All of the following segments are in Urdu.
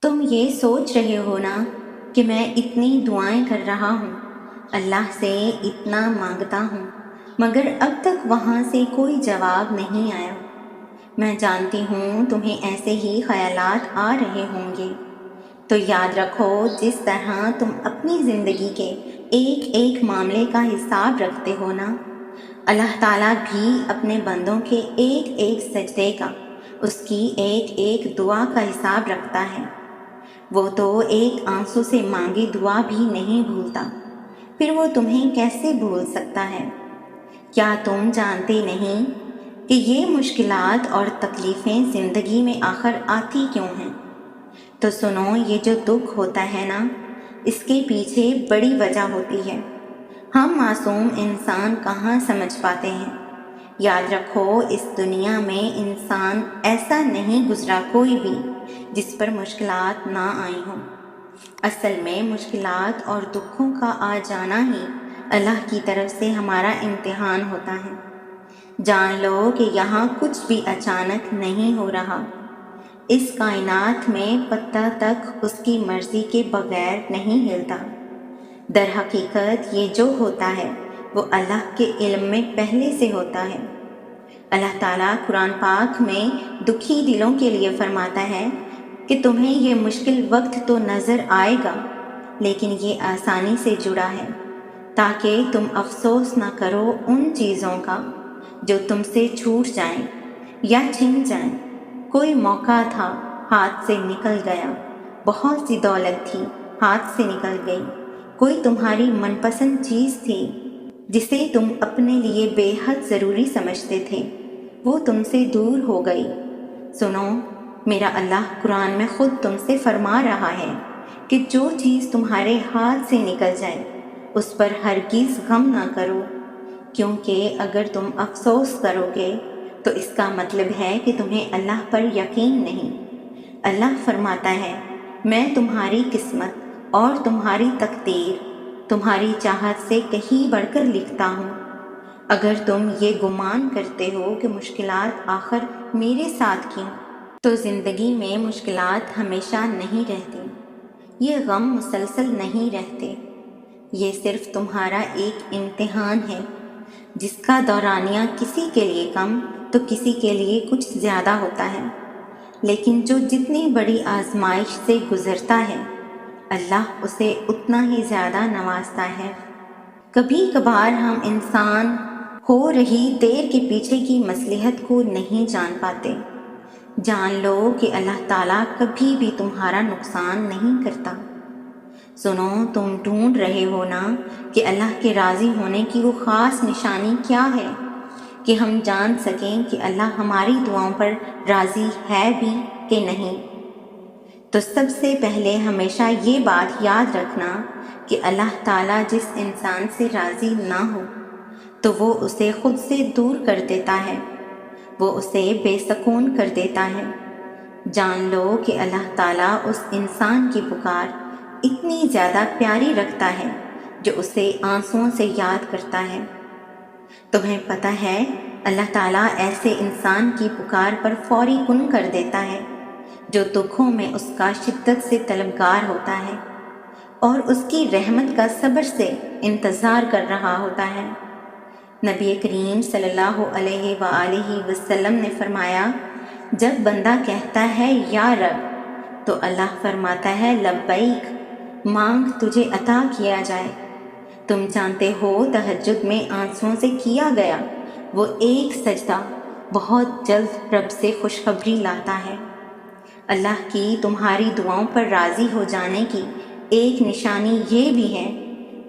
تم یہ سوچ رہے ہو نا کہ میں اتنی دعائیں کر رہا ہوں، اللہ سے اتنا مانگتا ہوں، مگر اب تک وہاں سے کوئی جواب نہیں آیا۔ میں جانتی ہوں تمہیں ایسے ہی خیالات آ رہے ہوں گے، تو یاد رکھو جس طرح تم اپنی زندگی کے ایک ایک معاملے کا حساب رکھتے ہو نا، اللہ تعالیٰ بھی اپنے بندوں کے ایک ایک سجدے کا، اس کی ایک ایک دعا کا حساب رکھتا ہے۔ وہ تو ایک آنسو سے مانگی دعا بھی نہیں بھولتا، پھر وہ تمہیں کیسے بھول سکتا ہے؟ کیا تم جانتے نہیں کہ یہ مشکلات اور تکلیفیں زندگی میں آخر آتی کیوں ہیں؟ تو سنو، یہ جو دکھ ہوتا ہے نا، اس کے پیچھے بڑی وجہ ہوتی ہے۔ ہم معصوم انسان کہاں سمجھ پاتے ہیں؟ یاد رکھو اس دنیا میں انسان ایسا نہیں گزرا کوئی بھی جس پر مشکلات نہ آئی ہوں۔ اصل میں مشکلات اور دکھوں کا آ جانا ہی اللہ کی طرف سے ہمارا امتحان ہوتا ہے۔ جان لو کہ یہاں کچھ بھی اچانک نہیں ہو رہا۔ اس کائنات میں پتہ تک اس کی مرضی کے بغیر نہیں ہلتا۔ در حقیقت یہ جو ہوتا ہے وہ اللہ کے علم میں پہلے سے ہوتا ہے۔ اللہ تعالیٰ قرآن پاک میں دکھی دلوں کے لیے فرماتا ہے کہ تمہیں یہ مشکل وقت تو نظر آئے گا، لیکن یہ آسانی سے جڑا ہے، تاکہ تم افسوس نہ کرو ان چیزوں کا جو تم سے چھوٹ جائیں یا چھن جائیں۔ کوئی موقع تھا، ہاتھ سے نکل گیا، بہت سی دولت تھی، ہاتھ سے نکل گئی۔ کوئی تمہاری من پسند چیز تھی جسے تم اپنے لیے بے حد ضروری سمجھتے تھے، وہ تم سے دور ہو گئی۔ سنو، میرا اللہ قرآن میں خود تم سے فرما رہا ہے کہ جو چیز تمہارے ہاتھ سے نکل جائے اس پر ہرگز غم نہ کرو، کیونکہ اگر تم افسوس کرو گے تو اس کا مطلب ہے کہ تمہیں اللہ پر یقین نہیں۔ اللہ فرماتا ہے، میں تمہاری قسمت اور تمہاری تقدیر تمہاری چاہت سے کہیں بڑھ کر لکھتا ہوں۔ اگر تم یہ گمان کرتے ہو کہ مشکلات آخر میرے ساتھ کیوں، تو زندگی میں مشکلات ہمیشہ نہیں رہتی، یہ غم مسلسل نہیں رہتے، یہ صرف تمہارا ایک امتحان ہے جس کا دورانیہ کسی کے لیے کم تو کسی کے لیے کچھ زیادہ ہوتا ہے، لیکن جو جتنی بڑی آزمائش سے گزرتا ہے اللہ اسے اتنا ہی زیادہ نوازتا ہے۔ کبھی کبھار ہم انسان ہو رہی دیر کے پیچھے کی مصلحت کو نہیں جان پاتے۔ جان لو کہ اللہ تعالیٰ کبھی بھی تمہارا نقصان نہیں کرتا۔ سنو، تم ڈھونڈ رہے ہو نا کہ اللہ کے راضی ہونے کی وہ خاص نشانی کیا ہے کہ ہم جان سکیں کہ اللہ ہماری دعاؤں پر راضی ہے بھی کہ نہیں۔ تو سب سے پہلے ہمیشہ یہ بات یاد رکھنا کہ اللہ تعالیٰ جس انسان سے راضی نہ ہو تو وہ اسے خود سے دور کر دیتا ہے، وہ اسے بے سکون کر دیتا ہے۔ جان لو کہ اللہ تعالیٰ اس انسان کی پکار اتنی زیادہ پیاری رکھتا ہے جو اسے آنسوؤں سے یاد کرتا ہے۔ تمہیں پتہ ہے اللہ تعالیٰ ایسے انسان کی پکار پر فوری کن کر دیتا ہے جو دکھوں میں اس کا شدت سے طلبگار ہوتا ہے اور اس کی رحمت کا صبر سے انتظار کر رہا ہوتا ہے۔ نبی کریم صلی اللہ علیہ وآلہ وسلم نے فرمایا، جب بندہ کہتا ہے یا رب تو اللہ فرماتا ہے لبیک، مانگ تجھے عطا کیا جائے۔ تم جانتے ہو تہجد میں آنسوؤں سے کیا گیا وہ ایک سجدہ بہت جلد رب سے خوشخبری لاتا ہے۔ اللہ کی تمہاری دعاؤں پر راضی ہو جانے کی ایک نشانی یہ بھی ہے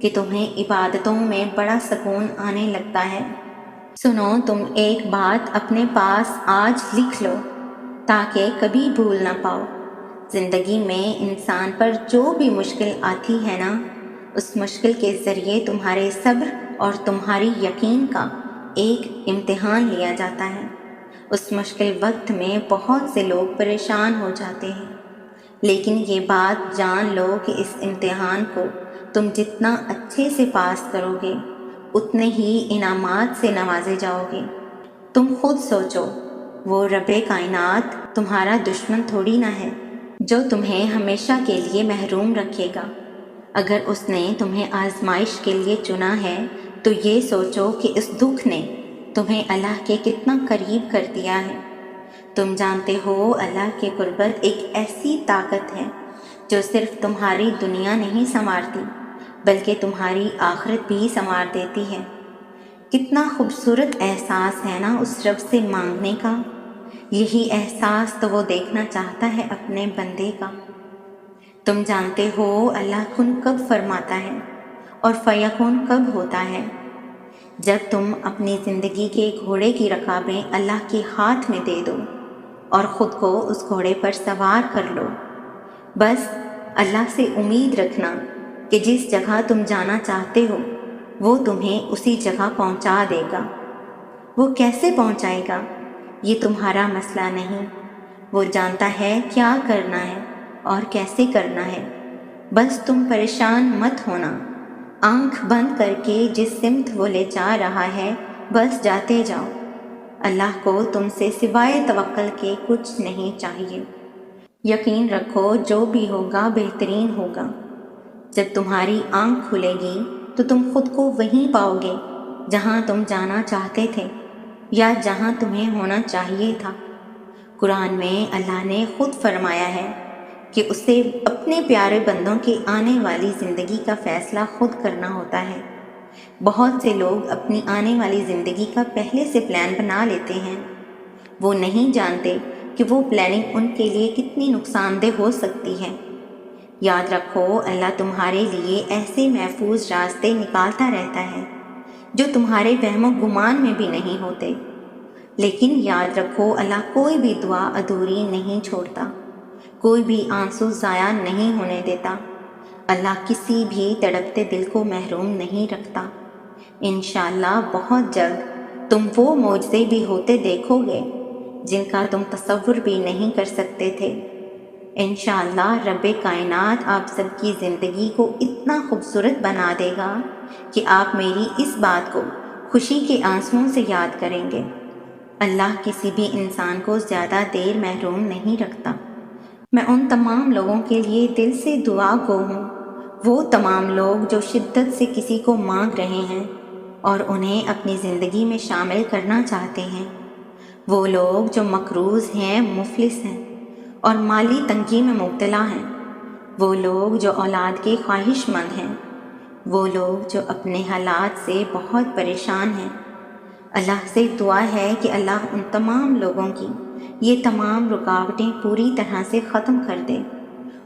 کہ تمہیں عبادتوں میں بڑا سکون آنے لگتا ہے۔ سنو، تم ایک بات اپنے پاس آج لکھ لو تاکہ کبھی بھول نہ پاؤ۔ زندگی میں انسان پر جو بھی مشکل آتی ہے نا، اس مشکل کے ذریعے تمہارے صبر اور تمہاری یقین کا ایک امتحان لیا جاتا ہے۔ اس مشکل وقت میں بہت سے لوگ پریشان ہو جاتے ہیں، لیکن یہ بات جان لو کہ اس امتحان کو تم جتنا اچھے سے پاس کرو گے اتنے ہی انعامات سے نوازے جاؤ گے۔ تم خود سوچو، وہ رب کائنات تمہارا دشمن تھوڑی نہ ہے جو تمہیں ہمیشہ کے لیے محروم رکھے گا۔ اگر اس نے تمہیں آزمائش کے لیے چنا ہے تو یہ سوچو کہ اس دکھ نے تمہیں اللہ کے کتنا قریب کر دیا ہے۔ تم جانتے ہو اللہ کی قربت ایک ایسی طاقت ہے جو صرف تمہاری دنیا نہیں سنوارتی بلکہ تمہاری آخرت بھی سنوار دیتی ہے۔ کتنا خوبصورت احساس ہے نا اس رب سے مانگنے کا۔ یہی احساس تو وہ دیکھنا چاہتا ہے اپنے بندے کا۔ تم جانتے ہو اللہ کن کب فرماتا ہے اور فیکون کب ہوتا ہے؟ جب تم اپنی زندگی کے گھوڑے کی رکابیں اللہ کے ہاتھ میں دے دو اور خود کو اس گھوڑے پر سوار کر لو۔ بس اللہ سے امید رکھنا کہ جس جگہ تم جانا چاہتے ہو وہ تمہیں اسی جگہ پہنچا دے گا۔ وہ کیسے پہنچائے گا یہ تمہارا مسئلہ نہیں، وہ جانتا ہے کیا کرنا ہے اور کیسے کرنا ہے۔ بس تم پریشان مت ہونا، آنکھ بند کر کے جس سمت وہ لے جا رہا ہے بس جاتے جاؤ۔ اللہ کو تم سے سوائے توکل کے کچھ نہیں چاہیے۔ یقین رکھو جو بھی ہوگا بہترین ہوگا۔ جب تمہاری آنکھ کھلے گی تو تم خود کو وہیں پاؤ گے جہاں تم جانا چاہتے تھے یا جہاں تمہیں ہونا چاہیے تھا۔ قرآن میں اللہ نے خود فرمایا ہے کہ اسے اپنے پیارے بندوں کی آنے والی زندگی کا فیصلہ خود کرنا ہوتا ہے۔ بہت سے لوگ اپنی آنے والی زندگی کا پہلے سے پلان بنا لیتے ہیں۔ وہ نہیں جانتے کہ وہ پلاننگ ان کے لیے کتنی نقصان دہ ہو سکتی ہے۔ یاد رکھو اللہ تمہارے لیے ایسے محفوظ راستے نکالتا رہتا ہے جو تمہارے وہم و گمان میں بھی نہیں ہوتے۔ لیکن یاد رکھو اللہ کوئی بھی دعا ادھوری نہیں چھوڑتا، کوئی بھی آنسو ضائع نہیں ہونے دیتا۔ اللہ کسی بھی تڑپتے دل کو محروم نہیں رکھتا۔ انشاءاللہ بہت جلد تم وہ معجزے بھی ہوتے دیکھو گے جن کا تم تصور بھی نہیں کر سکتے تھے۔ انشاءاللہ رب کائنات آپ سب کی زندگی کو اتنا خوبصورت بنا دے گا کہ آپ میری اس بات کو خوشی کے آنسوؤں سے یاد کریں گے۔ اللہ کسی بھی انسان کو زیادہ دیر محروم نہیں رکھتا۔ میں ان تمام لوگوں کے لیے دل سے دعا گو ہوں، وہ تمام لوگ جو شدت سے کسی کو مانگ رہے ہیں اور انہیں اپنی زندگی میں شامل کرنا چاہتے ہیں، وہ لوگ جو مقروض ہیں، مفلس ہیں اور مالی تنگی میں مبتلا ہیں، وہ لوگ جو اولاد کے خواہش مند ہیں، وہ لوگ جو اپنے حالات سے بہت پریشان ہیں۔ اللہ سے دعا ہے کہ اللہ ان تمام لوگوں کی یہ تمام رکاوٹیں پوری طرح سے ختم کر دے،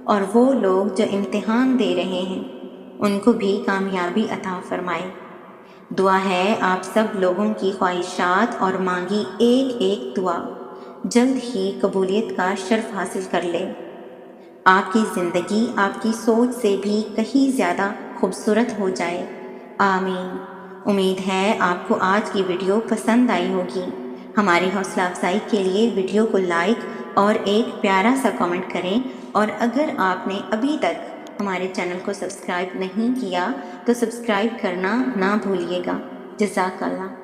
اور وہ لوگ جو امتحان دے رہے ہیں ان کو بھی کامیابی عطا فرمائے۔ دعا ہے آپ سب لوگوں کی خواہشات اور مانگی ایک ایک دعا جلد ہی قبولیت کا شرف حاصل کر لے۔ آپ کی زندگی آپ کی سوچ سے بھی کہیں زیادہ خوبصورت ہو جائے۔ آمین۔ امید ہے آپ کو آج کی ویڈیو پسند آئی ہوگی۔ ہماری حوصلہ افزائی کے لیے ویڈیو کو لائک اور ایک پیارا سا کمنٹ کریں، اور اگر آپ نے ابھی تک ہمارے چینل کو سبسکرائب نہیں کیا تو سبسکرائب کرنا نہ بھولیے گا۔ جزاک اللہ۔